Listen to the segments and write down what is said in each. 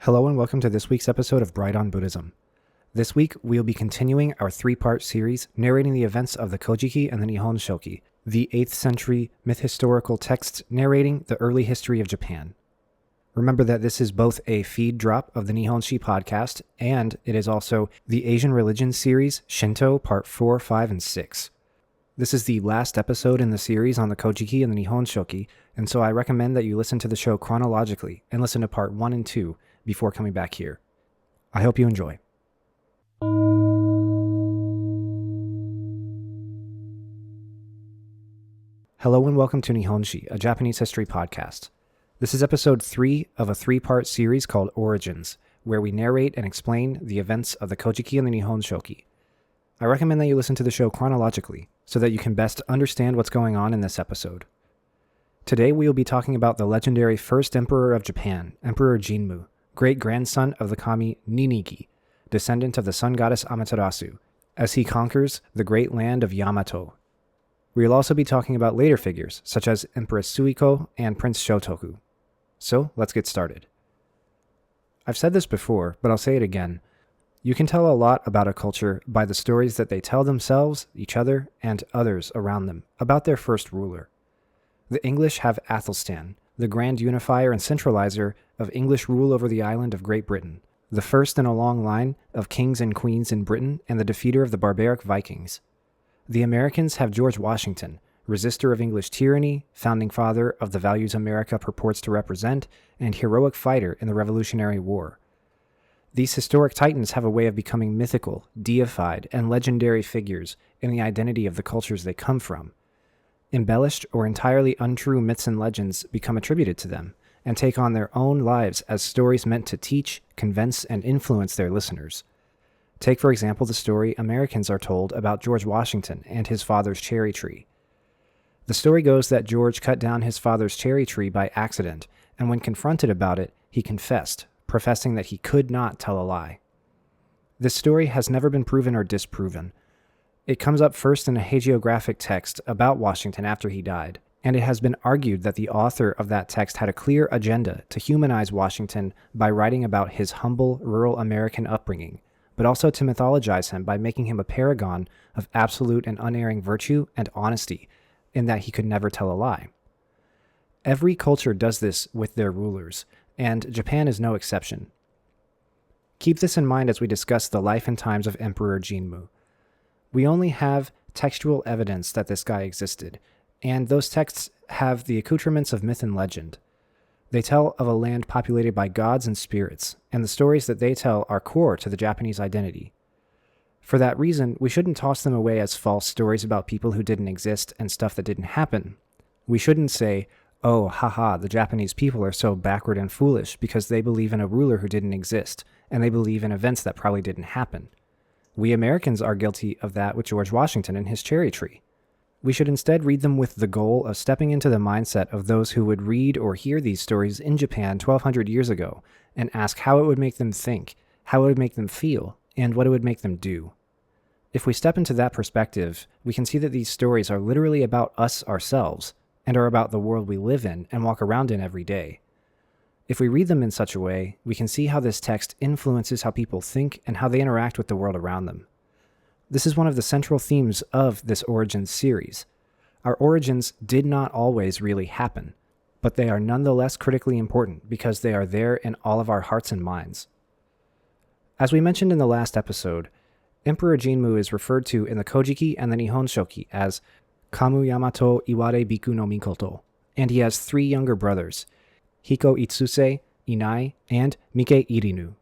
Hello and welcome to this week's episode of Bright on Buddhism. This week, we'll be continuing our three-part series narrating the events of the Kojiki and the Nihon Shoki, the 8th century myth-historical texts narrating the early history of Japan. Remember that this is both a feed drop of the Nihonshi podcast, and it is also the Asian religion series Shintō Part 4, 5, and 6. This is the last episode in the series on the Kojiki and the Nihon Shoki, and so I recommend that you listen to the show chronologically and listen to Part 1 and 2 before coming back here. I hope you enjoy. Hello and welcome to Nihonshi, a Japanese history podcast. This is episode 3 of a 3-part series called Origins, where we narrate and explain the events of the Kojiki and the Nihon Shoki. I recommend that you listen to the show chronologically, so that you can best understand what's going on in this episode. Today we will be talking about the legendary first emperor of Japan, Emperor Jinmu, great-grandson of the kami Ninigi, descendant of the sun goddess Amaterasu, as he conquers the great land of Yamato. We will also be talking about later figures, such as Empress Suiko and Prince Shotoku. So, let's get started. I've said this before, but I'll say it again. You can tell a lot about a culture by the stories that they tell themselves, each other, and others around them about their first ruler. The English have Athelstan, the grand unifier and centralizer of English rule over the island of Great Britain, the first in a long line of kings and queens in Britain and the defeater of the barbaric Vikings. The Americans have George Washington, resistor of English tyranny, founding father of the values America purports to represent, and heroic fighter in the Revolutionary War. These historic titans have a way of becoming mythical, deified, and legendary figures in the identity of the cultures they come from. Embellished or entirely untrue myths and legends become attributed to them, and take on their own lives as stories meant to teach, convince, and influence their listeners. Take, for example, the story Americans are told about George Washington and his father's cherry tree. The story goes that George cut down his father's cherry tree by accident, and when confronted about it, he confessed, professing that he could not tell a lie. This story has never been proven or disproven. It comes up first in a hagiographic text about Washington after he died, and it has been argued that the author of that text had a clear agenda to humanize Washington by writing about his humble rural American upbringing, but also to mythologize him by making him a paragon of absolute and unerring virtue and honesty, in that he could never tell a lie. Every culture does this with their rulers, and Japan is no exception. Keep this in mind as we discuss the life and times of Emperor Jinmu. We only have textual evidence that this guy existed, and those texts have the accoutrements of myth and legend. They tell of a land populated by gods and spirits, and the stories that they tell are core to the Japanese identity. For that reason, we shouldn't toss them away as false stories about people who didn't exist and stuff that didn't happen. We shouldn't say, oh, haha, the Japanese people are so backward and foolish because they believe in a ruler who didn't exist, and they believe in events that probably didn't happen. We Americans are guilty of that with George Washington and his cherry tree. We should instead read them with the goal of stepping into the mindset of those who would read or hear these stories in Japan 1200 years ago and ask how it would make them think, how it would make them feel, and what it would make them do. If we step into that perspective, we can see that these stories are literally about us ourselves and are about the world we live in and walk around in every day. If we read them in such a way, we can see how this text influences how people think and how they interact with the world around them. This is one of the central themes of this Origins series. Our origins did not always really happen, but they are nonetheless critically important because they are there in all of our hearts and minds. As we mentioned in the last episode, Emperor Jinmu is referred to in the Kojiki and the Nihon Shoki as Kamu Yamato Iware Biku no Mikoto, and he has 3 younger brothers, Hiko Itsuse, Inai, and Mike Irinu.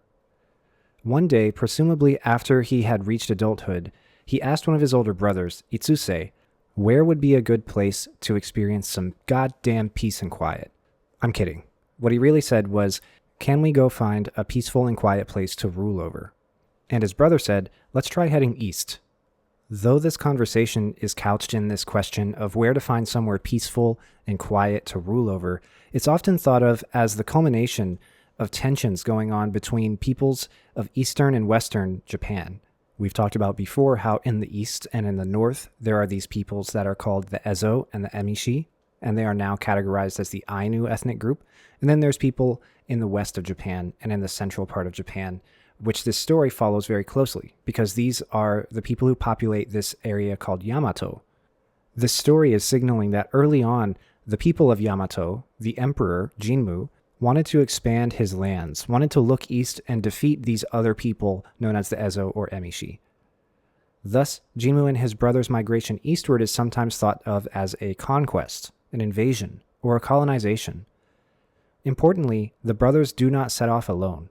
One day, presumably after he had reached adulthood, he asked one of his older brothers, Itsuse, where would be a good place to experience some goddamn peace and quiet. I'm kidding. What he really said was, can we go find a peaceful and quiet place to rule over? And his brother said, let's try heading east. Though this conversation is couched in this question of where to find somewhere peaceful and quiet to rule over, it's often thought of as the culmination of tensions going on between peoples of Eastern and Western Japan. We've talked about before how in the East and in the North, there are these peoples that are called the Ezo and the Emishi, and they are now categorized as the Ainu ethnic group. And then there's people in the west of Japan and in the central part of Japan, which this story follows very closely, because these are the people who populate this area called Yamato. This story is signaling that early on, the people of Yamato, the emperor, Jinmu, wanted to expand his lands, wanted to look east and defeat these other people known as the Ezo or Emishi. Thus, Jinmu and his brother's migration eastward is sometimes thought of as a conquest, an invasion, or a colonization. Importantly, the brothers do not set off alone.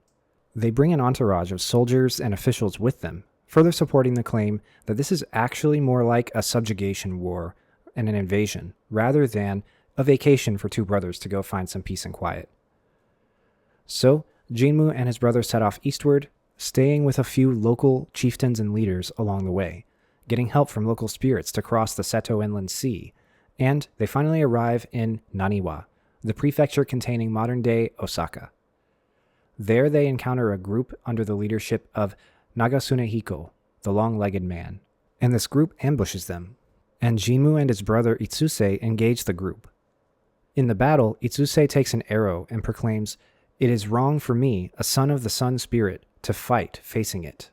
They bring an entourage of soldiers and officials with them, further supporting the claim that this is actually more like a subjugation war and an invasion, rather than a vacation for two brothers to go find some peace and quiet. So, Jinmu and his brother set off eastward, staying with a few local chieftains and leaders along the way, getting help from local spirits to cross the Seto Inland Sea, and they finally arrive in Naniwa, the prefecture containing modern-day Osaka. There they encounter a group under the leadership of Nagasunehiko, the long-legged man, and this group ambushes them, and Jinmu and his brother Itsuse engage the group. In the battle, Itsuse takes an arrow and proclaims, "It is wrong for me, a son of the sun spirit, to fight facing it.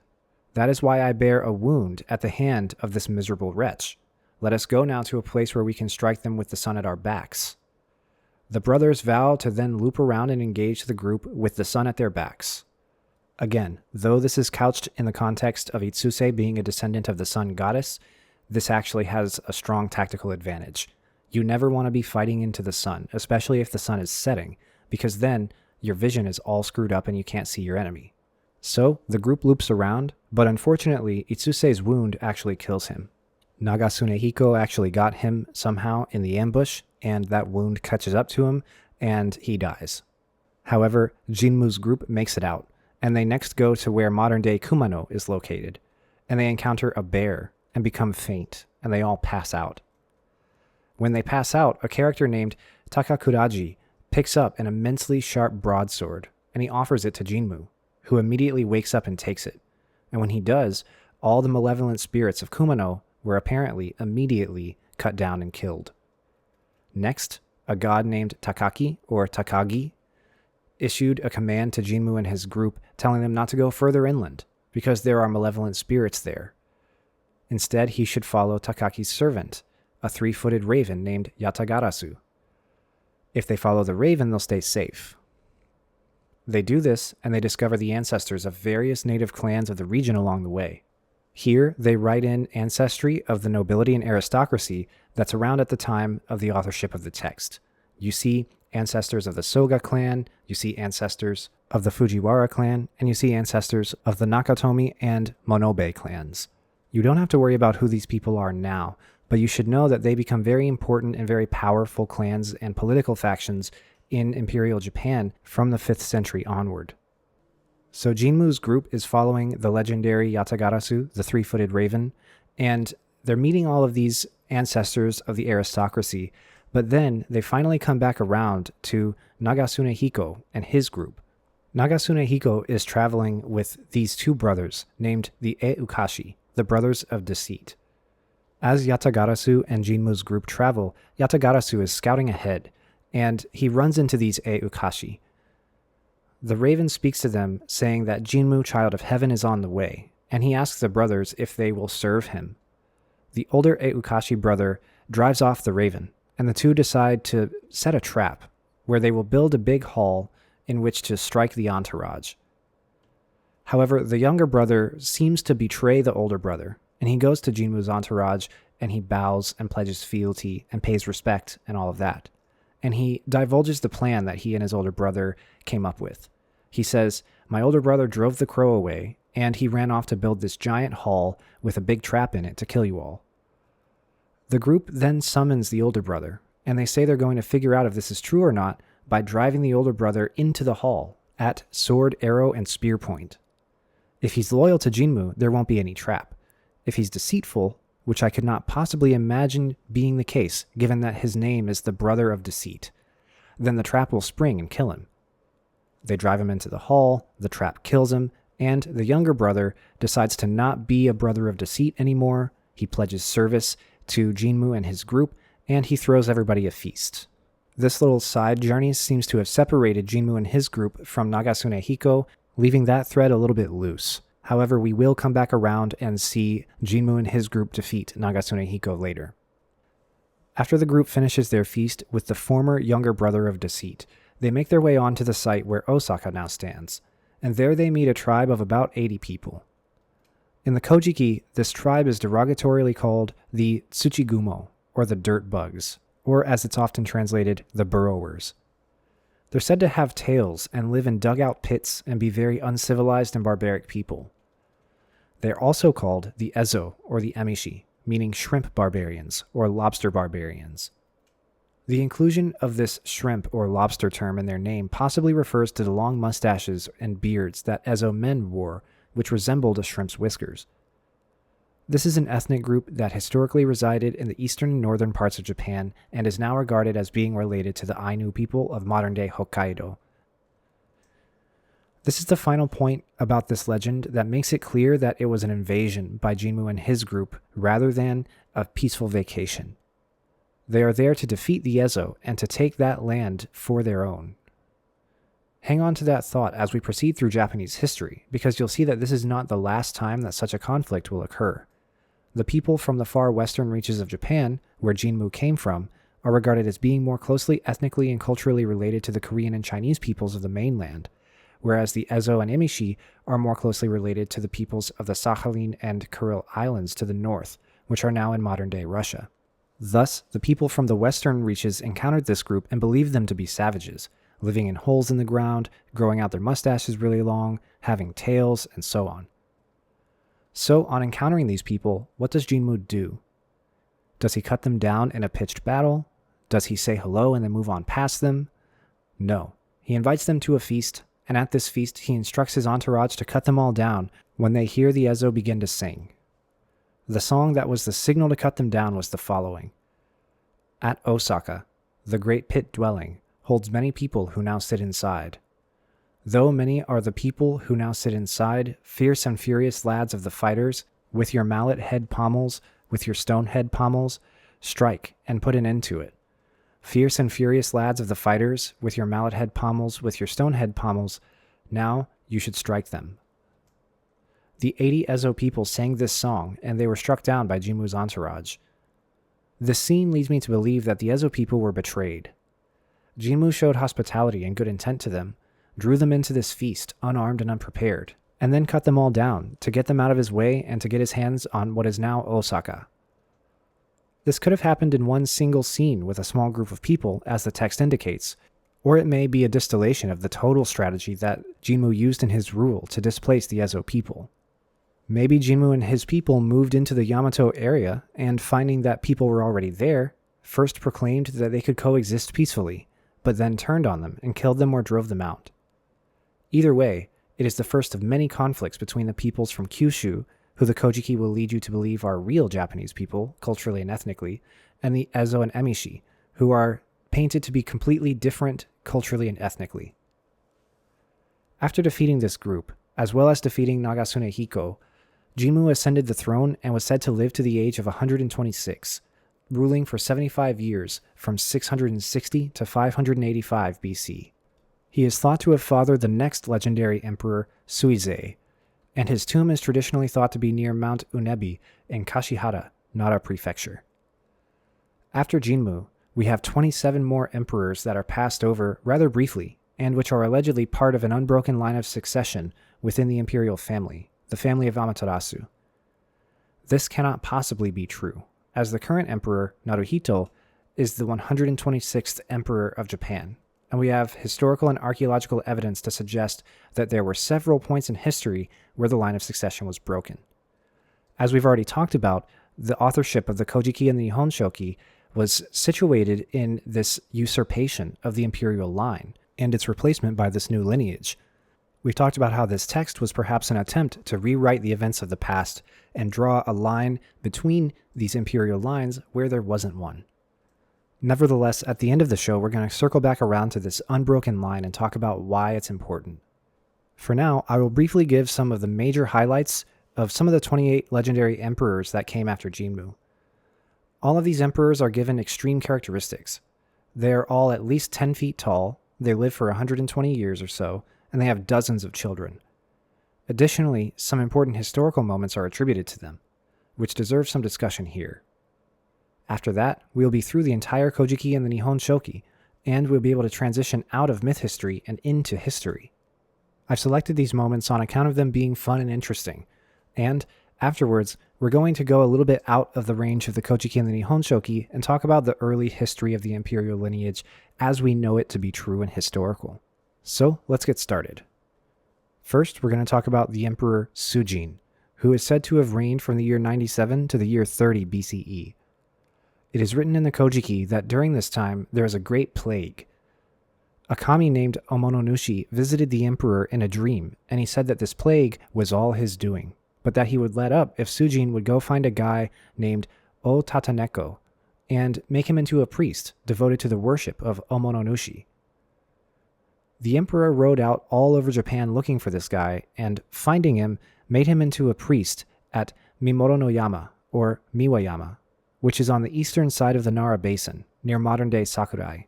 That is why I bear a wound at the hand of this miserable wretch. Let us go now to a place where we can strike them with the sun at our backs." The brothers vow to then loop around and engage the group with the sun at their backs. Again, though this is couched in the context of Itsuse being a descendant of the sun goddess, this actually has a strong tactical advantage. You never want to be fighting into the sun, especially if the sun is setting, because then your vision is all screwed up and you can't see your enemy. So, the group loops around, but unfortunately, Itsuse's wound actually kills him. Nagasunehiko actually got him somehow in the ambush, and that wound catches up to him, and he dies. However, Jinmu's group makes it out, and they next go to where modern-day Kumano is located, and they encounter a bear and become faint, and they all pass out. When they pass out, a character named Takakuraji picks up an immensely sharp broadsword, and he offers it to Jinmu, who immediately wakes up and takes it. And when he does, all the malevolent spirits of Kumano were apparently immediately cut down and killed. Next, a god named Takaki, or Takagi, issued a command to Jinmu and his group telling them not to go further inland, because there are malevolent spirits there. Instead, he should follow Takaki's servant, a 3-footed raven named Yatagarasu. If they follow the raven, they'll stay safe. They do this, and they discover the ancestors of various native clans of the region along the way. Here, they write in ancestry of the nobility and aristocracy that's around at the time of the authorship of the text. You see ancestors of the Soga clan, you see ancestors of the Fujiwara clan, and you see ancestors of the Nakatomi and Monobe clans. You don't have to worry about who these people are now, but you should know that they become very important and very powerful clans and political factions in Imperial Japan from the 5th century onward. So Jinmu's group is following the legendary Yatagarasu, the 3-footed raven, and they're meeting all of these ancestors of the aristocracy, but then they finally come back around to Nagasunehiko and his group. Nagasunehiko is traveling with these two brothers named the Eukashi, the brothers of deceit. As Yatagarasu and Jinmu's group travel, Yatagarasu is scouting ahead, and he runs into these Eukashi. The raven speaks to them, saying that Jinmu, child of heaven, is on the way, and he asks the brothers if they will serve him. The older Eukashi brother drives off the raven, and the two decide to set a trap, where they will build a big hall in which to strike the entourage. However, the younger brother seems to betray the older brother, and he goes to Jinmu's entourage, and he bows and pledges fealty and pays respect and all of that. And he divulges the plan that he and his older brother came up with. He says, "My older brother drove the crow away, and he ran off to build this giant hall with a big trap in it to kill you all." The group then summons the older brother, and they say they're going to figure out if this is true or not by driving the older brother into the hall at sword, arrow, and spear point. If he's loyal to Jinmu, there won't be any trap. If he's deceitful, which I could not possibly imagine being the case, given that his name is the brother of deceit, then the trap will spring and kill him. They drive him into the hall, the trap kills him, and the younger brother decides to not be a brother of deceit anymore. He pledges service to Jinmu and his group, and he throws everybody a feast. This little side journey seems to have separated Jinmu and his group from Nagasune Hiko, leaving that thread a little bit loose. However, we will come back around and see Jinmu and his group defeat Nagasune Hiko later. After the group finishes their feast with the former younger brother of Deceit, they make their way on to the site where Osaka now stands, and there they meet a tribe of about 80 people. In the Kojiki, this tribe is derogatorily called the Tsuchigumo, or the dirt bugs, or as it's often translated, the burrowers. They're said to have tails and live in dugout pits and be very uncivilized and barbaric people. They're also called the Ezo, or the Emishi, meaning shrimp barbarians, or lobster barbarians. The inclusion of this shrimp or lobster term in their name possibly refers to the long mustaches and beards that Ezo men wore, which resembled a shrimp's whiskers. This is an ethnic group that historically resided in the eastern and northern parts of Japan and is now regarded as being related to the Ainu people of modern-day Hokkaido. This is the final point about this legend that makes it clear that it was an invasion by Jinmu and his group rather than a peaceful vacation. They are there to defeat the Ezo and to take that land for their own. Hang on to that thought as we proceed through Japanese history, because you'll see that this is not the last time that such a conflict will occur. The people from the far western reaches of Japan, where Jinmu came from, are regarded as being more closely ethnically and culturally related to the Korean and Chinese peoples of the mainland, whereas the Ezo and Emishi are more closely related to the peoples of the Sakhalin and Kuril Islands to the north, which are now in modern-day Russia. Thus, the people from the western reaches encountered this group and believed them to be savages, living in holes in the ground, growing out their mustaches really long, having tails, and so on. So, on encountering these people, what does Jinmu do? Does he cut them down in a pitched battle? Does he say hello and then move on past them? No. He invites them to a feast, and at this feast he instructs his entourage to cut them all down when they hear the Ezo begin to sing. The song that was the signal to cut them down was the following. At Osaka, the great pit dwelling holds many people who now sit inside. Though many are the people who now sit inside, fierce and furious lads of the fighters, with your mallet head pommels, with your stone head pommels, strike and put an end to it. Fierce and furious lads of the fighters, with your mallet head pommels, with your stone head pommels, now you should strike them. The 80 Ezo people sang this song, and they were struck down by Jinmu's entourage. This scene leads me to believe that the Ezo people were betrayed. Jinmu showed hospitality and good intent to them, drew them into this feast unarmed and unprepared, and then cut them all down to get them out of his way and to get his hands on what is now Osaka. This could have happened in one single scene with a small group of people, as the text indicates, or it may be a distillation of the total strategy that Jinmu used in his rule to displace the Ezo people. Maybe Jinmu and his people moved into the Yamato area and, finding that people were already there, first proclaimed that they could coexist peacefully, but then turned on them and killed them or drove them out. Either way, it is the first of many conflicts between the peoples from Kyushu, who the Kojiki will lead you to believe are real Japanese people, culturally and ethnically, and the Ezo and Emishi, who are painted to be completely different culturally and ethnically. After defeating this group, as well as defeating Nagasune Hiko, Jinmu ascended the throne and was said to live to the age of 126, ruling for 75 years from 660 to 585 BC. He is thought to have fathered the next legendary emperor, Suizei, and his tomb is traditionally thought to be near Mount Unebi in Kashihara, Nara Prefecture. After Jinmu, we have 27 more emperors that are passed over rather briefly, and which are allegedly part of an unbroken line of succession within the imperial family, the family of Amaterasu. This cannot possibly be true, as the current emperor, Naruhito, is the 126th emperor of Japan, and we have historical and archaeological evidence to suggest that there were several points in history where the line of succession was broken. As we've already talked about, the authorship of the Kojiki and the Nihon Shoki was situated in this usurpation of the imperial line and its replacement by this new lineage. We've talked about how this text was perhaps an attempt to rewrite the events of the past and draw a line between these imperial lines where there wasn't one. Nevertheless, at the end of the show, we're going to circle back around to this unbroken line and talk about why it's important. For now, I will briefly give some of the major highlights of some of the 28 legendary emperors that came after Jinmu. All of these emperors are given extreme characteristics. They are all at least 10 feet tall, they live for 120 years or so, and they have dozens of children. Additionally, some important historical moments are attributed to them, which deserve some discussion here. After that, we will be through the entire Kojiki and the Nihon Shoki, and we'll be able to transition out of myth history and into history. I've selected these moments on account of them being fun and interesting, and afterwards, we're going to go a little bit out of the range of the Kojiki and the Nihon Shoki and talk about the early history of the imperial lineage as we know it to be true and historical. So, let's get started. First, we're going to talk about the Emperor Sujin, who is said to have reigned from the year 97 to the year 30 BCE. It is written in the Kojiki that during this time there is a great plague. A kami named Omononushi visited the emperor in a dream, and he said that this plague was all his doing, but that he would let up if Sujin would go find a guy named O Tataneko and make him into a priest devoted to the worship of Omononushi. The emperor rode out all over Japan looking for this guy, and finding him, made him into a priest at Mimoro-no-yama, or Miwayama, which is on the eastern side of the Nara Basin, near modern-day Sakurai.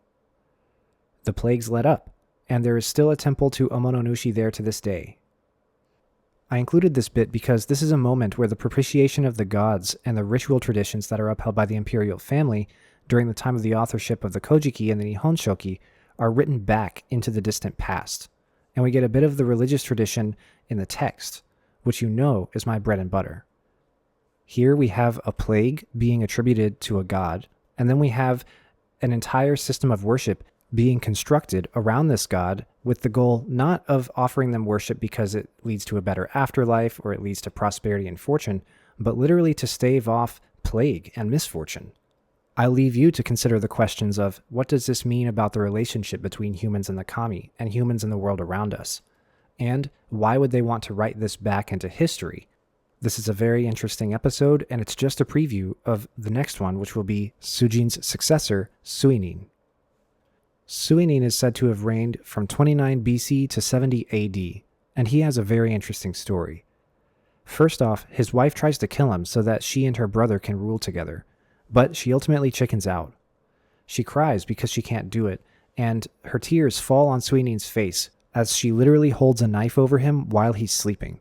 The plagues let up, and there is still a temple to Omononushi there to this day. I included this bit because this is a moment where the propitiation of the gods and the ritual traditions that are upheld by the imperial family during the time of the authorship of the Kojiki and the Nihon Shoki are written back into the distant past, and we get a bit of the religious tradition in the text, which you know is my bread and butter. Here we have a plague being attributed to a god, and then we have an entire system of worship being constructed around this god with the goal not of offering them worship because it leads to a better afterlife or it leads to prosperity and fortune, but literally to stave off plague and misfortune. I leave you to consider the questions of what does this mean about the relationship between humans and the kami and humans in the world around us? And why would they want to write this back into history? This is a very interesting episode, and it's just a preview of the next one, which will be Sujin's successor, Suinin. Suinin is said to have reigned from 29 BC to 70 AD, and he has a very interesting story. First off, his wife tries to kill him so that she and her brother can rule together, but she ultimately chickens out. She cries because she can't do it, and her tears fall on Suinin's face as she literally holds a knife over him while he's sleeping.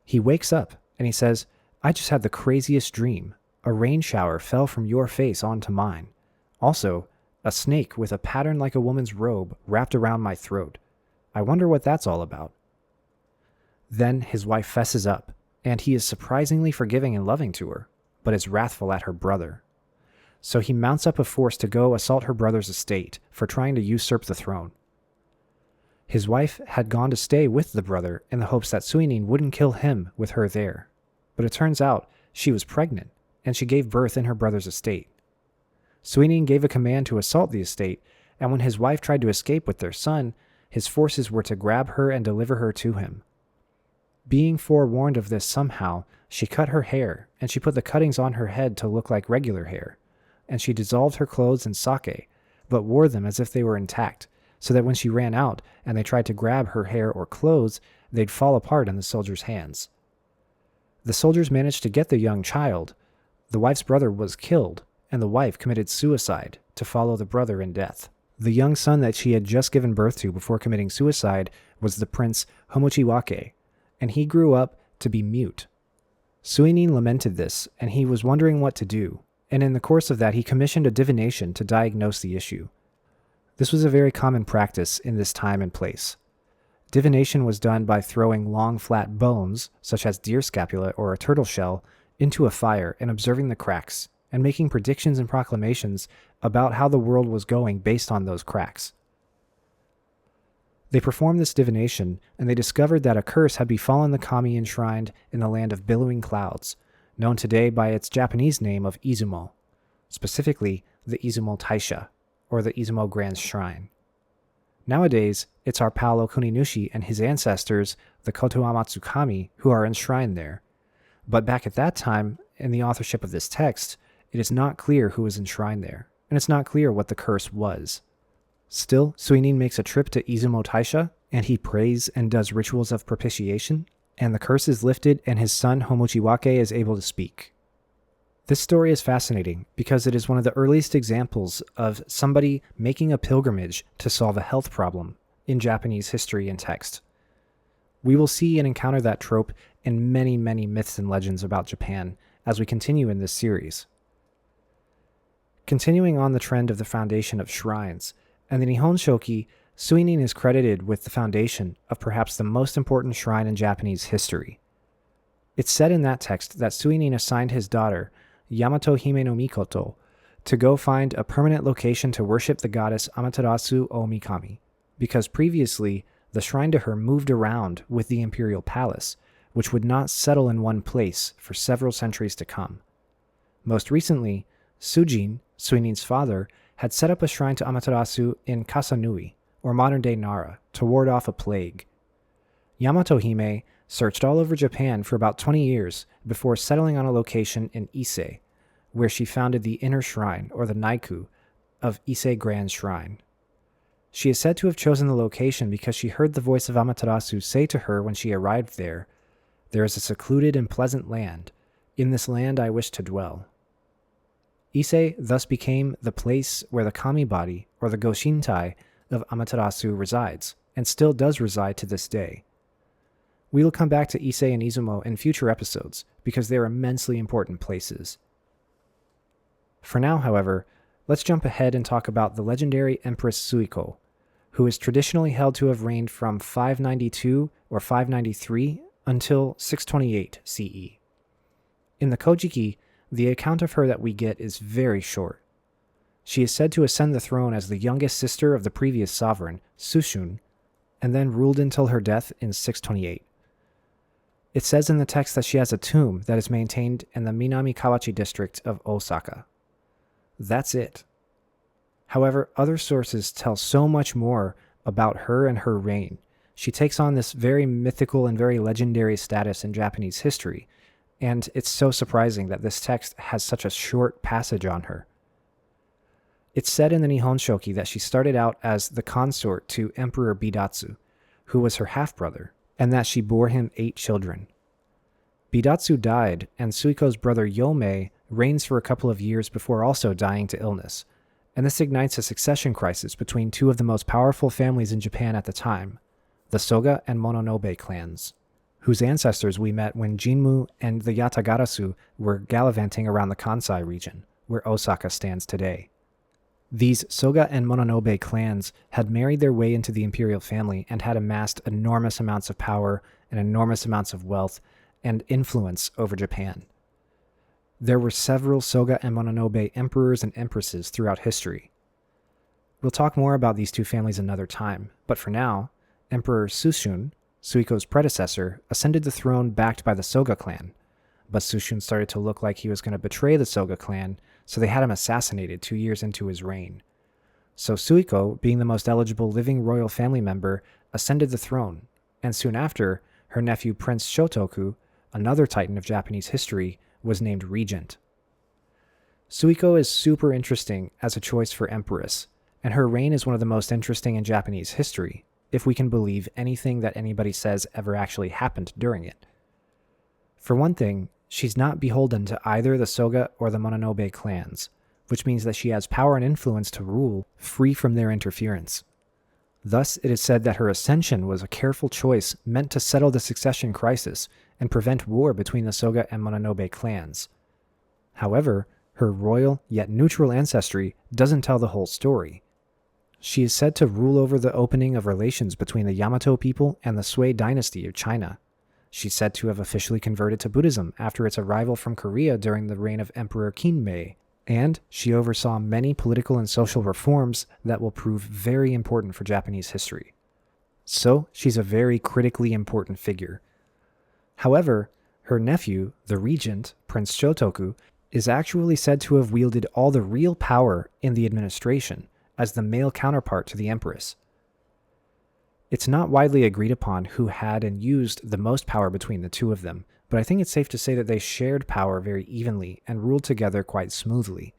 He wakes up, and he says, "I just had the craziest dream. A rain shower fell from your face onto mine. Also, a snake with a pattern like a woman's robe wrapped around my throat. I wonder what that's all about." Then his wife fesses up, and he is surprisingly forgiving and loving to her, but is wrathful at her brother. So he mounts up a force to go assault her brother's estate for trying to usurp the throne. His wife had gone to stay with the brother in the hopes that Suinin wouldn't kill him with her there, but it turns out she was pregnant, and she gave birth in her brother's estate. Suinin gave a command to assault the estate, and when his wife tried to escape with their son, his forces were to grab her and deliver her to him. Being forewarned of this somehow, she cut her hair, and she put the cuttings on her head to look like regular hair, and she dissolved her clothes in sake, but wore them as if they were intact, so that when she ran out and they tried to grab her hair or clothes, they'd fall apart in the soldiers' hands. The soldiers managed to get the young child. The wife's brother was killed, and the wife committed suicide to follow the brother in death. The young son that she had just given birth to before committing suicide was the prince Homochiwake, and he grew up to be mute. Suinin lamented this, and he was wondering what to do, and in the course of that he commissioned a divination to diagnose the issue. This was a very common practice in this time and place. Divination was done by throwing long flat bones, such as deer scapula or a turtle shell, into a fire and observing the cracks, and making predictions and proclamations about how the world was going based on those cracks. They performed this divination, and they discovered that a curse had befallen the kami enshrined in the land of billowing clouds, known today by its Japanese name of Izumo, specifically the Izumo Taisha, or the Izumo Grand Shrine. Nowadays, it's our pal Okuninushi and his ancestors, the Kotoamatsu Kami, who are enshrined there. But back at that time, in the authorship of this text, it is not clear who was enshrined there, and it's not clear what the curse was. Still, Suinin makes a trip to Izumo Taisha, and he prays and does rituals of propitiation, and the curse is lifted and his son Homochiwake is able to speak. This story is fascinating because it is one of the earliest examples of somebody making a pilgrimage to solve a health problem in Japanese history and text. We will see and encounter that trope in many, many myths and legends about Japan as we continue in this series. Continuing on the trend of the foundation of shrines, and the Nihon Shoki, Suinin is credited with the foundation of perhaps the most important shrine in Japanese history. It's said in that text that Suinin assigned his daughter, Yamato Hime no Mikoto, to go find a permanent location to worship the goddess Amaterasu Omikami, because previously the shrine to her moved around with the imperial palace, which would not settle in one place for several centuries to come. Most recently, Sujin, Suinin's father, had set up a shrine to Amaterasu in Kasanui, or modern-day Nara, to ward off a plague. Yamato Hime searched all over Japan for about 20 years before settling on a location in Ise, where she founded the inner shrine, or the Naiku, of Ise Grand Shrine. She is said to have chosen the location because she heard the voice of Amaterasu say to her when she arrived there, "There is a secluded and pleasant land. In this land I wish to dwell." Ise thus became the place where the kami body, or the Goshintai, of Amaterasu resides, and still does reside to this day. We will come back to Ise and Izumo in future episodes, because they are immensely important places. For now, however, let's jump ahead and talk about the legendary Empress Suiko, who is traditionally held to have reigned from 592 or 593 until 628 CE. In the Kojiki, the account of her that we get is very short. She is said to ascend the throne as the youngest sister of the previous sovereign, Sushun, and then ruled until her death in 628. It says in the text that she has a tomb that is maintained in the Minami Kawachi district of Osaka. That's it. However, other sources tell so much more about her and her reign. She takes on this very mythical and very legendary status in Japanese history, and it's so surprising that this text has such a short passage on her. It's said in the Nihon Shoki that she started out as the consort to Emperor Bidatsu, who was her half-brother, and that she bore him 8 children. Bidatsu died, and Suiko's brother Yomei reigns for a couple of years before also dying to illness, and this ignites a succession crisis between two of the most powerful families in Japan at the time, the Soga and Mononobe clans, whose ancestors we met when Jinmu and the Yatagarasu were gallivanting around the Kansai region, where Osaka stands today. These Soga and Mononobe clans had married their way into the imperial family and had amassed enormous amounts of power and enormous amounts of wealth and influence over Japan. There were several Soga and Mononobe emperors and empresses throughout history. We'll talk more about these two families another time, but for now, Emperor Sushun, Suiko's predecessor, ascended the throne backed by the Soga clan, but Sushun started to look like he was going to betray the Soga clan, so they had him assassinated 2 years into his reign. So Suiko, being the most eligible living royal family member, ascended the throne, and soon after, her nephew Prince Shotoku, another titan of Japanese history, was named regent. Suiko is super interesting as a choice for empress, and her reign is one of the most interesting in Japanese history, if we can believe anything that anybody says ever actually happened during it. For one thing, she's not beholden to either the Soga or the Mononobe clans, which means that she has power and influence to rule free from their interference. Thus, it is said that her ascension was a careful choice meant to settle the succession crisis and prevent war between the Soga and Mononobe clans. However, her royal yet neutral ancestry doesn't tell the whole story. She is said to rule over the opening of relations between the Yamato people and the Sui dynasty of China. She's said to have officially converted to Buddhism after its arrival from Korea during the reign of Emperor Kinmei, and she oversaw many political and social reforms that will prove very important for Japanese history. So, she's a very critically important figure. However, her nephew, the regent, Prince Shotoku, is actually said to have wielded all the real power in the administration as the male counterpart to the empress. It's not widely agreed upon who had and used the most power between the two of them, but I think it's safe to say that they shared power very evenly and ruled together quite smoothly.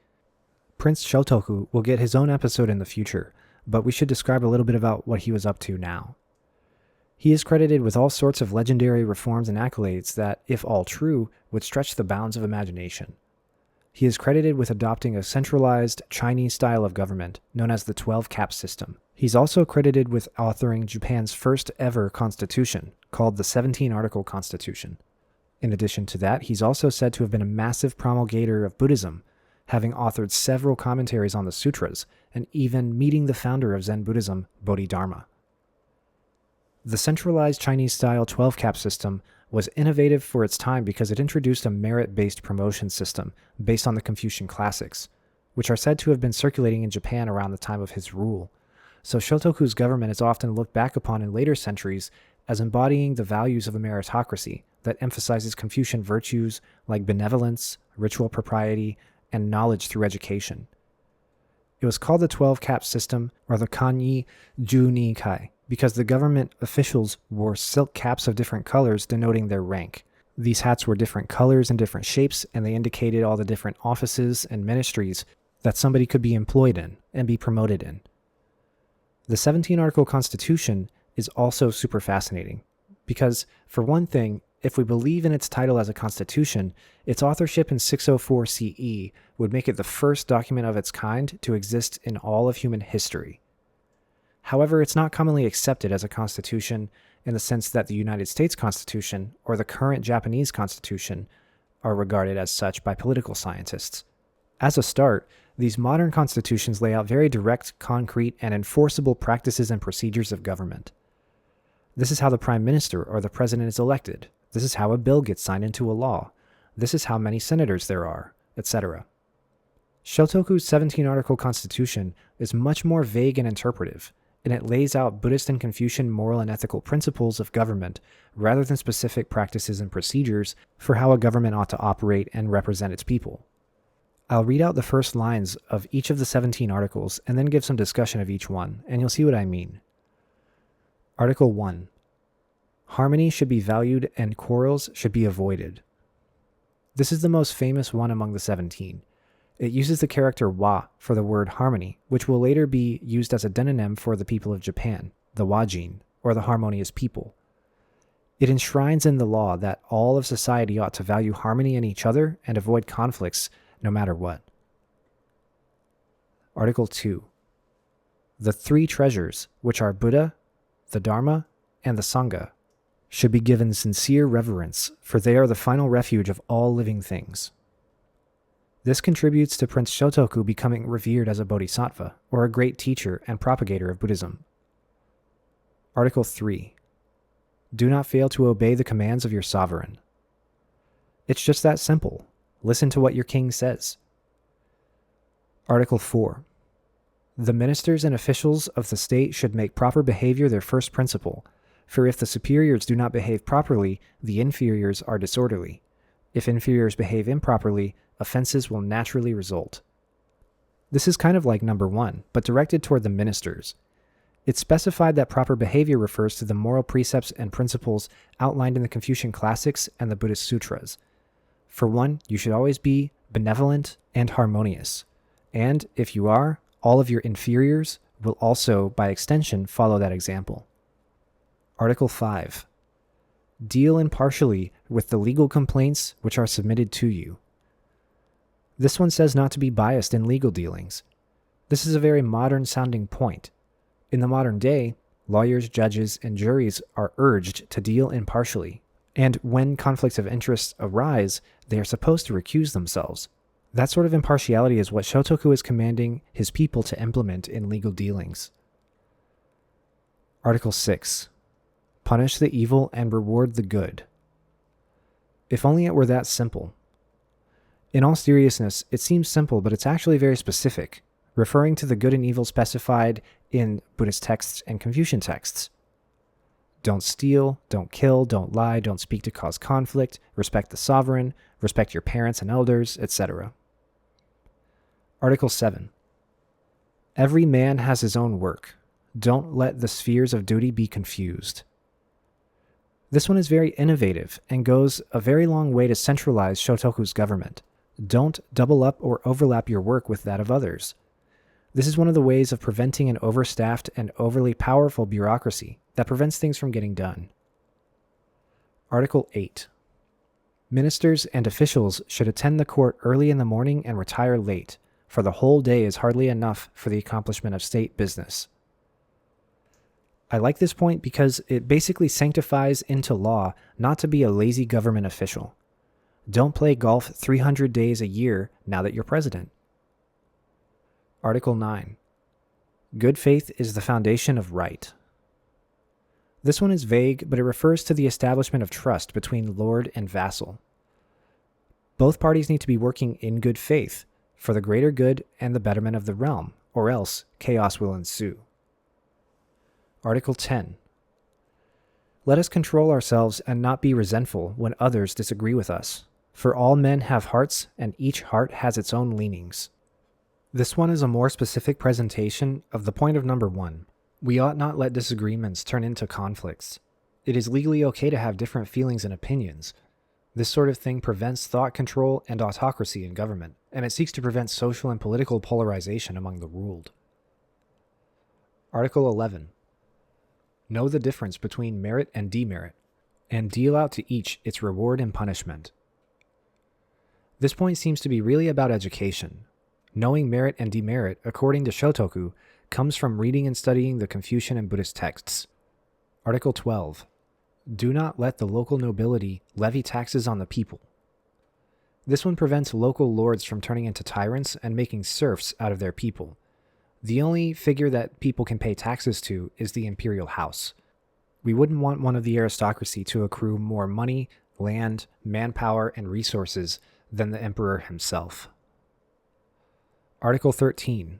Prince Shotoku will get his own episode in the future, but we should describe a little bit about what he was up to now. He is credited with all sorts of legendary reforms and accolades that, if all true, would stretch the bounds of imagination. He is credited with adopting a centralized Chinese style of government known as the 12-cap system. He's also credited with authoring Japan's first ever constitution, called the 17-article Constitution. In addition to that, he's also said to have been a massive promulgator of Buddhism, having authored several commentaries on the sutras, and even meeting the founder of Zen Buddhism, Bodhidharma. The centralized Chinese-style 12-cap system was innovative for its time because it introduced a merit-based promotion system based on the Confucian classics, which are said to have been circulating in Japan around the time of his rule. So Shotoku's government is often looked back upon in later centuries as embodying the values of a meritocracy that emphasizes Confucian virtues like benevolence, ritual propriety, and knowledge through education. It was called the 12-cap system, or the Kanyi Ju Kai, because the government officials wore silk caps of different colors denoting their rank. These hats were different colors and different shapes, and they indicated all the different offices and ministries that somebody could be employed in and be promoted in. The 17-article Constitution is also super fascinating, because, for one thing, if we believe in its title as a constitution, its authorship in 604 CE would make it the first document of its kind to exist in all of human history. However, it's not commonly accepted as a constitution in the sense that the United States Constitution or the current Japanese Constitution are regarded as such by political scientists. As a start, these modern constitutions lay out very direct, concrete, and enforceable practices and procedures of government. This is how the prime minister or the president is elected. This is how a bill gets signed into a law. This is how many senators there are, etc. Shotoku's 17-article constitution is much more vague and interpretive, and it lays out Buddhist and Confucian moral and ethical principles of government rather than specific practices and procedures for how a government ought to operate and represent its people. I'll read out the first lines of each of the 17 articles and then give some discussion of each one, and you'll see what I mean. Article 1. Harmony should be valued and quarrels should be avoided. This is the most famous one among the 17. It uses the character wa for the word harmony, which will later be used as a demonym for the people of Japan, the wajin, or the harmonious people. It enshrines in the law that all of society ought to value harmony in each other and avoid conflicts no matter what. Article 2. The three treasures, which are Buddha, the Dharma, and the Sangha, should be given sincere reverence, for they are the final refuge of all living things. This contributes to Prince Shotoku becoming revered as a bodhisattva, or a great teacher and propagator of Buddhism. Article 3. Do not fail to obey the commands of your sovereign. It's just that simple. Listen to what your king says. Article 4. The ministers and officials of the state should make proper behavior their first principle, for if the superiors do not behave properly, the inferiors are disorderly. If inferiors behave improperly, offenses will naturally result. This is kind of like number 1, but directed toward the ministers. It specified that proper behavior refers to the moral precepts and principles outlined in the Confucian classics and the Buddhist sutras. For one, you should always be benevolent and harmonious. And if you are, all of your inferiors will also, by extension, follow that example. Article 5. Deal impartially with the legal complaints which are submitted to you. This one says not to be biased in legal dealings. This is a very modern-sounding point. In the modern day, lawyers, judges, and juries are urged to deal impartially, and when conflicts of interest arise, they are supposed to recuse themselves. That sort of impartiality is what Shotoku is commanding his people to implement in legal dealings. Article 6. Punish the evil and reward the good. If only it were that simple. In all seriousness, it seems simple, but it's actually very specific, referring to the good and evil specified in Buddhist texts and Confucian texts. Don't steal, don't kill, don't lie, don't speak to cause conflict, respect the sovereign, respect your parents and elders, etc. Article 7. Every man has his own work. Don't let the spheres of duty be confused. This one is very innovative and goes a very long way to centralize Shotoku's government. Don't double up or overlap your work with that of others. This is one of the ways of preventing an overstaffed and overly powerful bureaucracy that prevents things from getting done. Article 8. Ministers and officials should attend the court early in the morning and retire late, for the whole day is hardly enough for the accomplishment of state business. I like this point because it basically sanctifies into law not to be a lazy government official. Don't play golf 300 days a year now that you're president. Article 9. Good faith is the foundation of right. This one is vague, but it refers to the establishment of trust between lord and vassal. Both parties need to be working in good faith for the greater good and the betterment of the realm, or else chaos will ensue. Article 10. Let us control ourselves and not be resentful when others disagree with us, for all men have hearts and each heart has its own leanings. This one is a more specific presentation of the point of number 1. We ought not let disagreements turn into conflicts. It is legally okay to have different feelings and opinions. This sort of thing prevents thought control and autocracy in government, and it seeks to prevent social and political polarization among the ruled. Article 11. Know the difference between merit and demerit, and deal out to each its reward and punishment. This point seems to be really about education. Knowing merit and demerit, according to Shotoku, comes from reading and studying the Confucian and Buddhist texts. Article 12. Do not let the local nobility levy taxes on the people. This one prevents local lords from turning into tyrants and making serfs out of their people. The only figure that people can pay taxes to is the imperial house. We wouldn't want one of the aristocracy to accrue more money, land, manpower, and resources than the emperor himself. Article 13.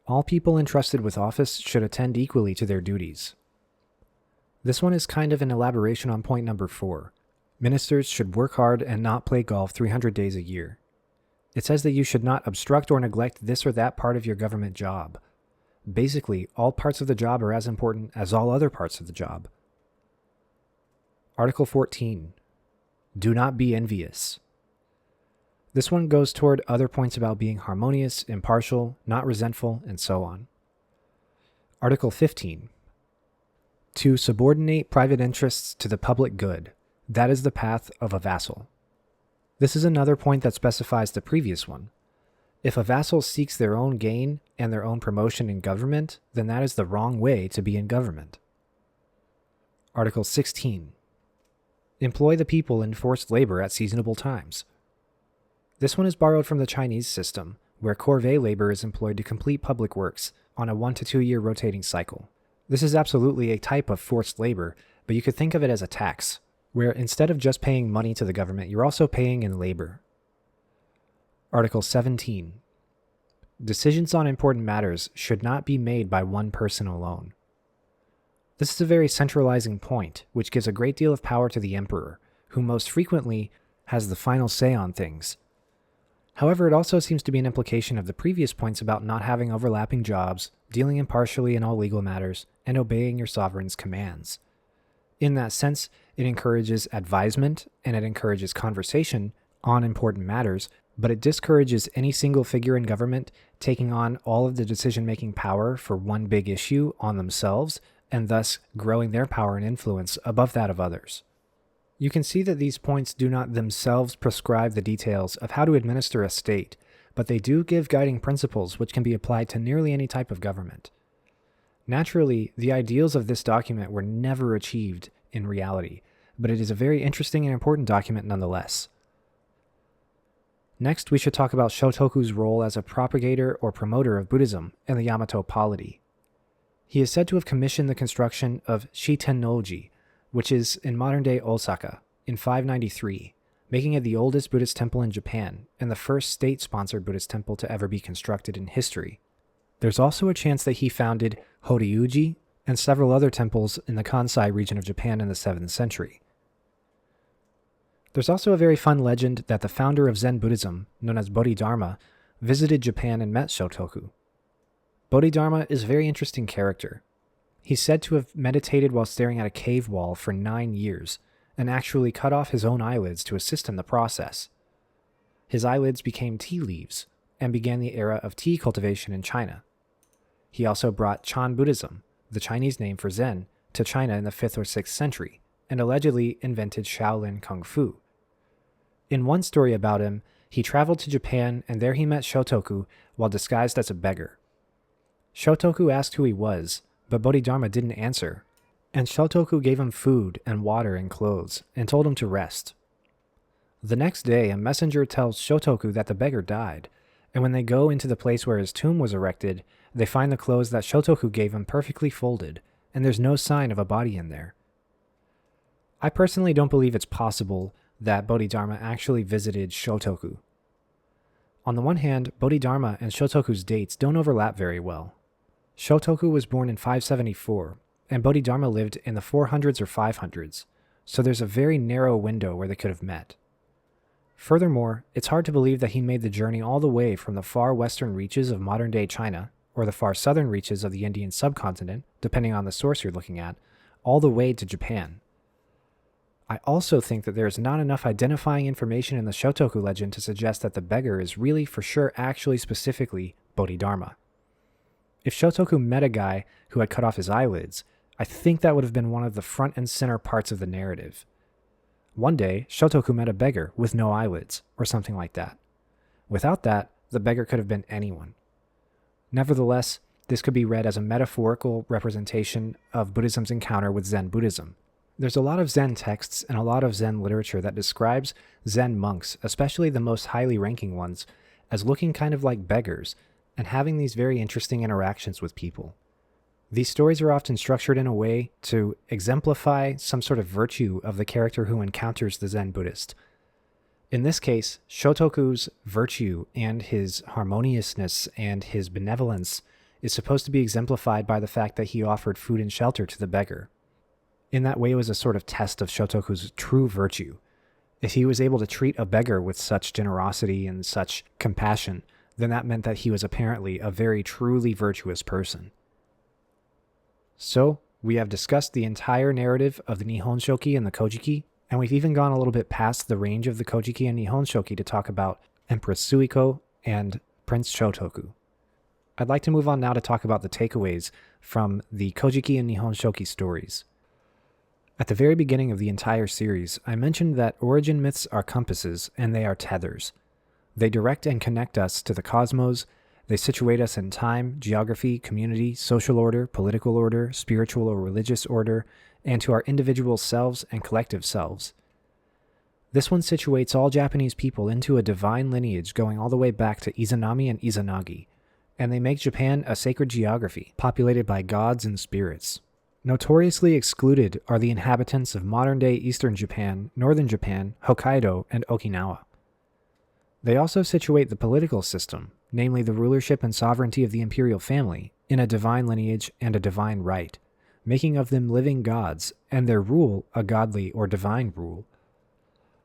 All people entrusted with office should attend equally to their duties. This one is kind of an elaboration on point number 4. Ministers should work hard and not play golf 300 days a year. It says that you should not obstruct or neglect this or that part of your government job. Basically, all parts of the job are as important as all other parts of the job. Article 14. Do not be envious. This one goes toward other points about being harmonious, impartial, not resentful, and so on. Article 15. To subordinate private interests to the public good. That is the path of a vassal. This is another point that specifies the previous one. If a vassal seeks their own gain and their own promotion in government, then that is the wrong way to be in government. Article 16. Employ the people in forced labor at seasonable times. This one is borrowed from the Chinese system, where corvée labor is employed to complete public works on a 1 to 2 year rotating cycle. This is absolutely a type of forced labor, but you could think of it as a tax, where instead of just paying money to the government, you're also paying in labor. Article 17. Decisions on important matters should not be made by one person alone. This is a very centralizing point, which gives a great deal of power to the emperor, who most frequently has the final say on things. However, it also seems to be an implication of the previous points about not having overlapping jobs, dealing impartially in all legal matters, and obeying your sovereign's commands. In that sense, it encourages advisement and it encourages conversation on important matters, but it discourages any single figure in government taking on all of the decision-making power for one big issue on themselves and thus growing their power and influence above that of others. You can see that these points do not themselves prescribe the details of how to administer a state, but they do give guiding principles which can be applied to nearly any type of government. Naturally, the ideals of this document were never achieved in reality, but it is a very interesting and important document nonetheless. Next, we should talk about Shotoku's role as a propagator or promoter of Buddhism in the Yamato polity. He is said to have commissioned the construction of Shintō, which is in modern-day Osaka, in 593, making it the oldest Buddhist temple in Japan and the first state-sponsored Buddhist temple to ever be constructed in history. There's also a chance that he founded Horyuji and several other temples in the Kansai region of Japan in the 7th century. There's also a very fun legend that the founder of Zen Buddhism, known as Bodhidharma, visited Japan and met Shotoku. Bodhidharma is a very interesting character. He's said to have meditated while staring at a cave wall for 9 years, and actually cut off his own eyelids to assist in the process. His eyelids became tea leaves, and began the era of tea cultivation in China. He also brought Chan Buddhism, the Chinese name for Zen, to China in the 5th or 6th century, and allegedly invented Shaolin Kung Fu. In one story about him, he traveled to Japan and there he met Shotoku while disguised as a beggar. Shotoku asked who he was, but Bodhidharma didn't answer, and Shotoku gave him food and water and clothes and told him to rest. The next day, a messenger tells Shotoku that the beggar died, and when they go into the place where his tomb was erected, they find the clothes that Shotoku gave him perfectly folded, and there's no sign of a body in there. I personally don't believe it's possible that Bodhidharma actually visited Shotoku. On the one hand, Bodhidharma and Shotoku's dates don't overlap very well. Shotoku was born in 574, and Bodhidharma lived in the 400s or 500s, so there's a very narrow window where they could have met. Furthermore, it's hard to believe that he made the journey all the way from the far western reaches of modern-day China, or the far southern reaches of the Indian subcontinent, depending on the source you're looking at, all the way to Japan. I also think that there is not enough identifying information in the Shotoku legend to suggest that the beggar is really for sure actually specifically Bodhidharma. If Shotoku met a guy who had cut off his eyelids, I think that would have been one of the front and center parts of the narrative. One day, Shotoku met a beggar with no eyelids, or something like that. Without that, the beggar could have been anyone. Nevertheless, this could be read as a metaphorical representation of Buddhism's encounter with Zen Buddhism. There's a lot of Zen texts and a lot of Zen literature that describes Zen monks, especially the most highly ranking ones, as looking kind of like beggars and having these very interesting interactions with people. These stories are often structured in a way to exemplify some sort of virtue of the character who encounters the Zen Buddhist. In this case, Shotoku's virtue and his harmoniousness and his benevolence is supposed to be exemplified by the fact that he offered food and shelter to the beggar. In that way, it was a sort of test of Shotoku's true virtue. If he was able to treat a beggar with such generosity and such compassion, then that meant that he was apparently a very truly virtuous person. So, we have discussed the entire narrative of the Nihon Shoki and the Kojiki, and we've even gone a little bit past the range of the Kojiki and Nihon Shoki to talk about Empress Suiko and Prince Shotoku. I'd like to move on now to talk about the takeaways from the Kojiki and Nihon Shoki stories. At the very beginning of the entire series, I mentioned that origin myths are compasses and they are tethers. They direct and connect us to the cosmos. They situate us in time, geography, community, social order, political order, spiritual or religious order, and to our individual selves and collective selves. This one situates all Japanese people into a divine lineage going all the way back to Izanami and Izanagi, and they make Japan a sacred geography, populated by gods and spirits. Notoriously excluded are the inhabitants of modern-day Eastern Japan, Northern Japan, Hokkaido, and Okinawa. They also situate the political system, namely the rulership and sovereignty of the imperial family, in a divine lineage and a divine right, making of them living gods, and their rule a godly or divine rule.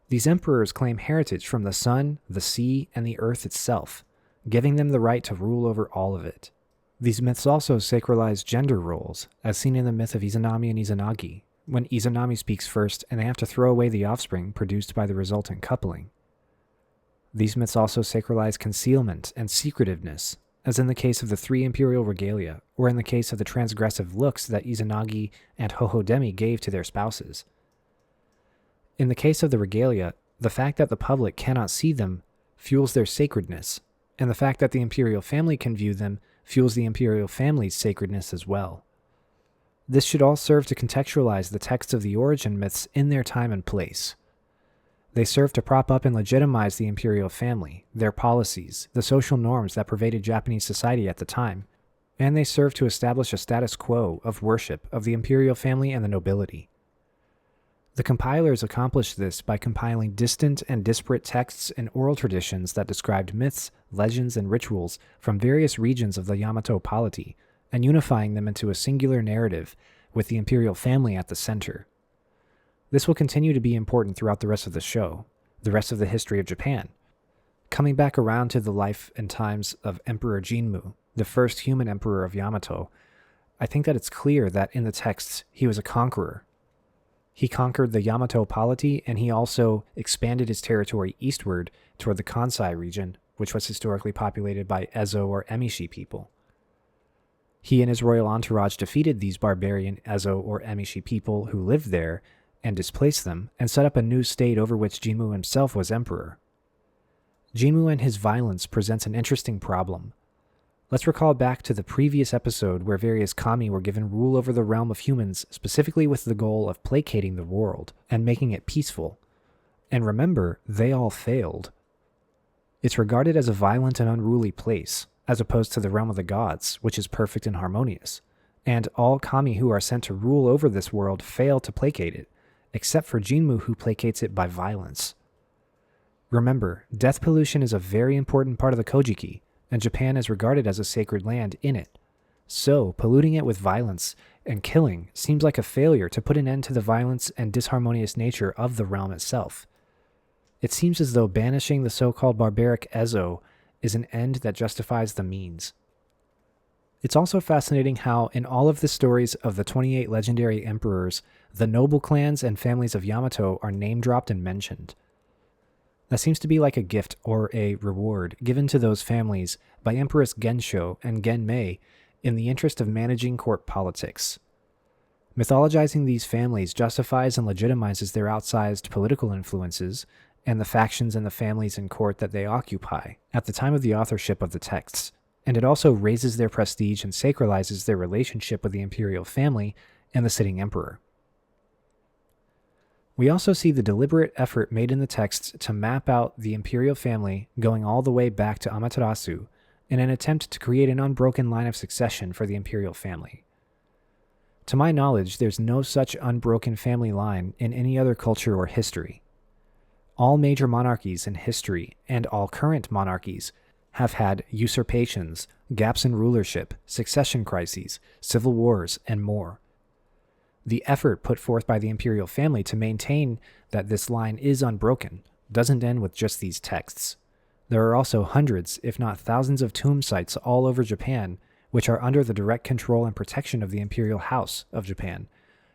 These emperors claim heritage from the sun, the sea, and the earth itself, giving them the right to rule over all of it. These myths also sacralize gender roles, as seen in the myth of Izanami and Izanagi, when Izanami speaks first and they have to throw away the offspring produced by the resultant coupling. These myths also sacralize concealment and secretiveness, as in the case of the 3 imperial regalia, or in the case of the transgressive looks that Izanagi and Hohodemi gave to their spouses. In the case of the regalia, the fact that the public cannot see them fuels their sacredness, and the fact that the imperial family can view them fuels the imperial family's sacredness as well. This should all serve to contextualize the texts of the origin myths in their time and place. They serve to prop up and legitimize the imperial family, their policies, the social norms that pervaded Japanese society at the time, and they serve to establish a status quo of worship of the imperial family and the nobility. The compilers accomplished this by compiling distant and disparate texts and oral traditions that described myths, legends, and rituals from various regions of the Yamato polity, and unifying them into a singular narrative with the imperial family at the center. This will continue to be important throughout the rest of the show, the rest of the history of Japan. Coming back around to the life and times of Emperor Jinmu, the first human emperor of Yamato, I think that it's clear that in the texts he was a conqueror. He conquered the Yamato polity, and he also expanded his territory eastward toward the Kansai region, which was historically populated by Ezo or Emishi people. He and his royal entourage defeated these barbarian Ezo or Emishi people who lived there, and displace them and set up a new state over which Jinmu himself was emperor. Jinmu and his violence presents an interesting problem. Let's recall back to the previous episode where various kami were given rule over the realm of humans specifically with the goal of placating the world and making it peaceful. And remember, they all failed. It's regarded as a violent and unruly place, as opposed to the realm of the gods, which is perfect and harmonious. And all kami who are sent to rule over this world fail to placate it, except for Jinmu who placates it by violence. Remember, death pollution is a very important part of the Kojiki, and Japan is regarded as a sacred land in it. So, polluting it with violence and killing seems like a failure to put an end to the violence and disharmonious nature of the realm itself. It seems as though banishing the so-called barbaric Ezo is an end that justifies the means. It's also fascinating how, in all of the stories of the 28 legendary emperors, the noble clans and families of Yamato are name-dropped and mentioned. That seems to be like a gift or a reward given to those families by Empress Gensho and Genmei in the interest of managing court politics. Mythologizing these families justifies and legitimizes their outsized political influences and the factions and the families in court that they occupy at the time of the authorship of the texts, and it also raises their prestige and sacralizes their relationship with the imperial family and the sitting emperor. We also see the deliberate effort made in the texts to map out the imperial family going all the way back to Amaterasu in an attempt to create an unbroken line of succession for the imperial family. To my knowledge, there's no such unbroken family line in any other culture or history. All major monarchies in history, and all current monarchies, have had usurpations, gaps in rulership, succession crises, civil wars, and more. The effort put forth by the imperial family to maintain that this line is unbroken doesn't end with just these texts. There are also hundreds, if not thousands of tomb sites all over Japan, which are under the direct control and protection of the imperial house of Japan,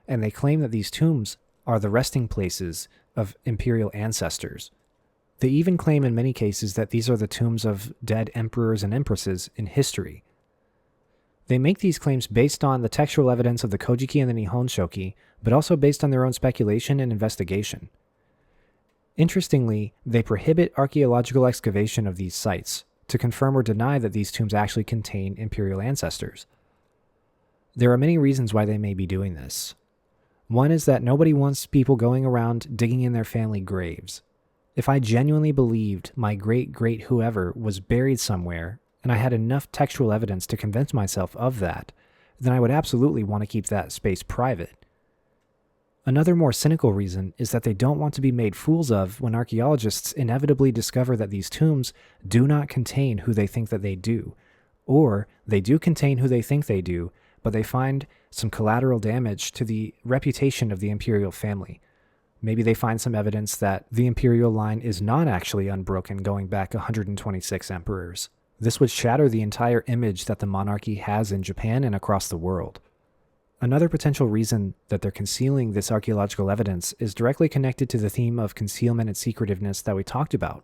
and they claim that these tombs are the resting places of imperial ancestors. They even claim in many cases that these are the tombs of dead emperors and empresses in history. They make these claims based on the textual evidence of the Kojiki and the Nihon Shoki, but also based on their own speculation and investigation. Interestingly, they prohibit archaeological excavation of these sites to confirm or deny that these tombs actually contain imperial ancestors. There are many reasons why they may be doing this. One is that nobody wants people going around digging in their family graves. If I genuinely believed my great whoever was buried somewhere, and I had enough textual evidence to convince myself of that, then I would absolutely want to keep that space private. Another more cynical reason is that they don't want to be made fools of when archaeologists inevitably discover that these tombs do not contain who they think that they do, or they do contain who they think they do, but they find some collateral damage to the reputation of the imperial family. Maybe they find some evidence that the imperial line is not actually unbroken going back 126 emperors. This would shatter the entire image that the monarchy has in Japan and across the world. Another potential reason that they're concealing this archaeological evidence is directly connected to the theme of concealment and secretiveness that we talked about.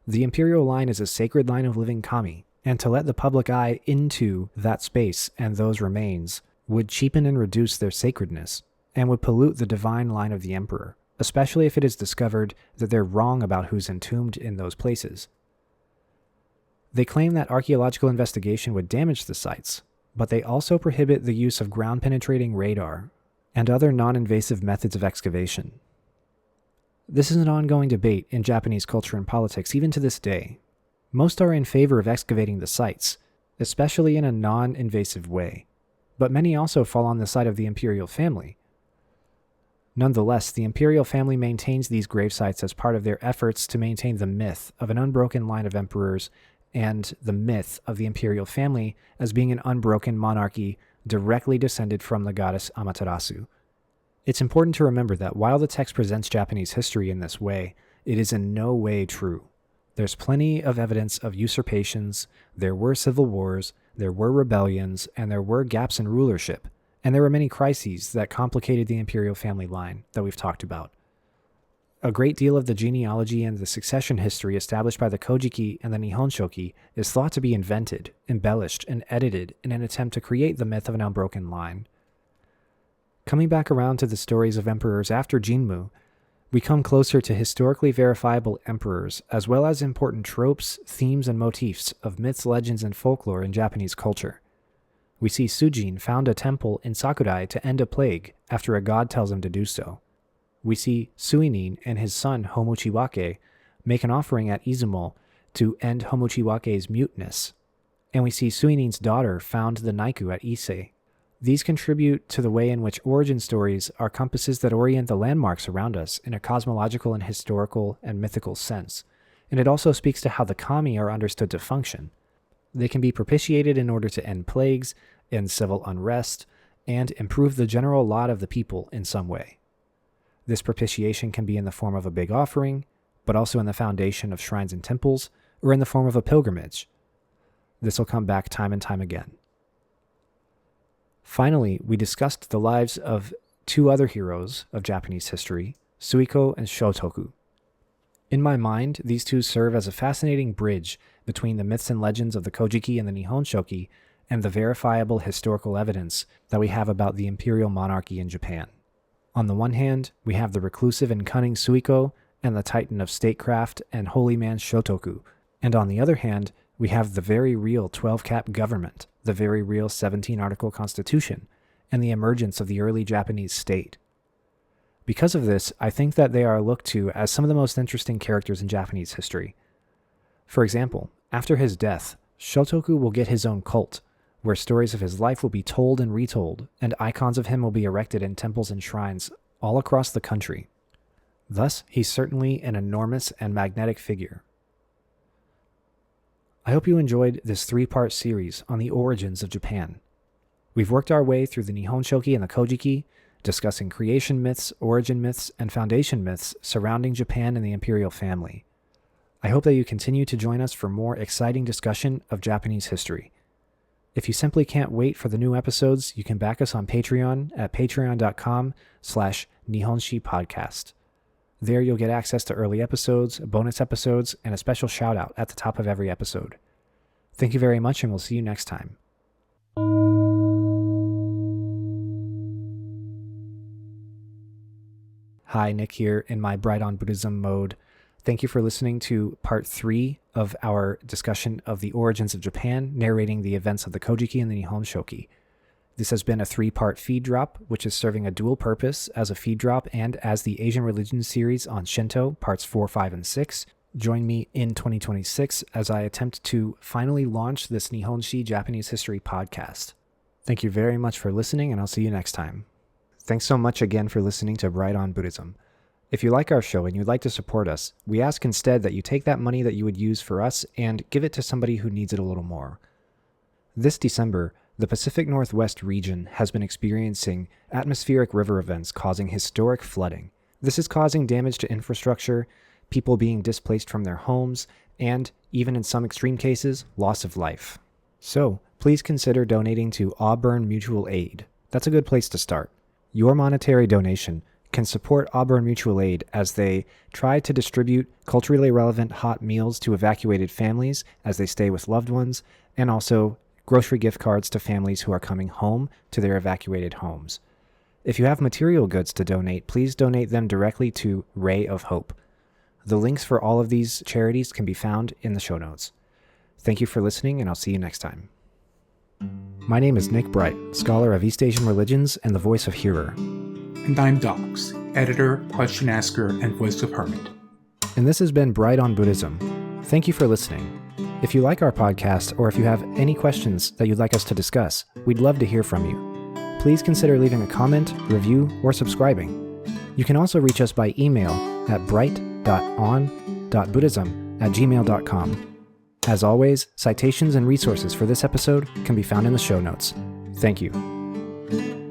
The imperial line is a sacred line of living kami, and to let the public eye into that space and those remains would cheapen and reduce their sacredness, and would pollute the divine line of the emperor, especially if it is discovered that they're wrong about who's entombed in those places. They claim that archaeological investigation would damage the sites, but they also prohibit the use of ground-penetrating radar and other non-invasive methods of excavation. This is an ongoing debate in Japanese culture and politics even to this day. Most are in favor of excavating the sites, especially in a non-invasive way, but many also fall on the side of the imperial family. Nonetheless, the imperial family maintains these grave sites as part of their efforts to maintain the myth of an unbroken line of emperors and the myth of the imperial family as being an unbroken monarchy directly descended from the goddess Amaterasu. It's important to remember that while the text presents Japanese history in this way, it is in no way true. There's plenty of evidence of usurpations, there were civil wars, there were rebellions, and there were gaps in rulership, and there were many crises that complicated the imperial family line that we've talked about. A great deal of the genealogy and the succession history established by the Kojiki and the Nihon Shoki is thought to be invented, embellished, and edited in an attempt to create the myth of an unbroken line. Coming back around to the stories of emperors after Jinmu, we come closer to historically verifiable emperors, as well as important tropes, themes, and motifs of myths, legends, and folklore in Japanese culture. We see Sujin found a temple in Sakurai to end a plague after a god tells him to do so. We see Suinin and his son Homochiwake make an offering at Izumo to end Homochiwake's muteness. And we see Suinin's daughter found the Naiku at Ise. These contribute to the way in which origin stories are compasses that orient the landmarks around us in a cosmological and historical and mythical sense, and it also speaks to how the kami are understood to function. They can be propitiated in order to end plagues, end civil unrest, and improve the general lot of the people in some way. This propitiation can be in the form of a big offering, but also in the foundation of shrines and temples, or in the form of a pilgrimage. This will come back time and time again. Finally, we discussed the lives of two other heroes of Japanese history, Suiko and Shotoku. In my mind, these two serve as a fascinating bridge between the myths and legends of the Kojiki and the Nihon Shoki and the verifiable historical evidence that we have about the imperial monarchy in Japan. On the one hand, we have the reclusive and cunning Suiko and the titan of statecraft and holy man Shotoku, and on the other hand, we have the very real 12-cap government, the very real 17-article constitution, and the emergence of the early Japanese state. Because of this, I think that they are looked to as some of the most interesting characters in Japanese history. For example, after his death, Shotoku will get his own cult, where stories of his life will be told and retold, and icons of him will be erected in temples and shrines all across the country. Thus, he's certainly an enormous and magnetic figure. I hope you enjoyed this 3-part series on the origins of Japan. We've worked our way through the Nihon Shoki and the Kojiki, discussing creation myths, origin myths, and foundation myths surrounding Japan and the imperial family. I hope that you continue to join us for more exciting discussion of Japanese history. If you simply can't wait for the new episodes, you can back us on Patreon at patreon.com/Nihonshi podcast. There you'll get access to early episodes, bonus episodes, and a special shout out at the top of every episode. Thank you very much, and we'll see you next time. Hi, Nick here in my Bright on Buddhism mode. Thank you for listening to part 3 of our discussion of the origins of Japan, narrating the events of the Kojiki and the Nihon Shoki. This has been a 3-part feed drop, which is serving a dual purpose as a feed drop and as the Asian Religion series on Shintō, parts 4, 5, and 6. Join me in 2026 as I attempt to finally launch this Nihonshi Japanese History podcast. Thank you very much for listening, and I'll see you next time. Thanks so much again for listening to Bright on Buddhism. If you like our show and you'd like to support us, we ask instead that you take that money that you would use for us and give it to somebody who needs it a little more. This December, the Pacific Northwest region has been experiencing atmospheric river events causing historic flooding. This is causing damage to infrastructure, people being displaced from their homes, and, even in some extreme cases, loss of life. So, please consider donating to Auburn Mutual Aid. That's a good place to start. Your monetary donation can support Auburn Mutual Aid as they try to distribute culturally relevant hot meals to evacuated families as they stay with loved ones, and also grocery gift cards to families who are coming home to their evacuated homes. If you have material goods to donate, please donate them directly to Ray of Hope. The links for all of these charities can be found in the show notes. Thank you for listening, and I'll see you next time. My name is Nick Bright, scholar of East Asian religions and the voice of Hearer. And I'm Docs, editor, question asker, and voice of Hermit. And this has been Bright on Buddhism. Thank you for listening. If you like our podcast, or if you have any questions that you'd like us to discuss, we'd love to hear from you. Please consider leaving a comment, review, or subscribing. You can also reach us by email at bright.on.buddhism@gmail.com. As always, citations and resources for this episode can be found in the show notes. Thank you.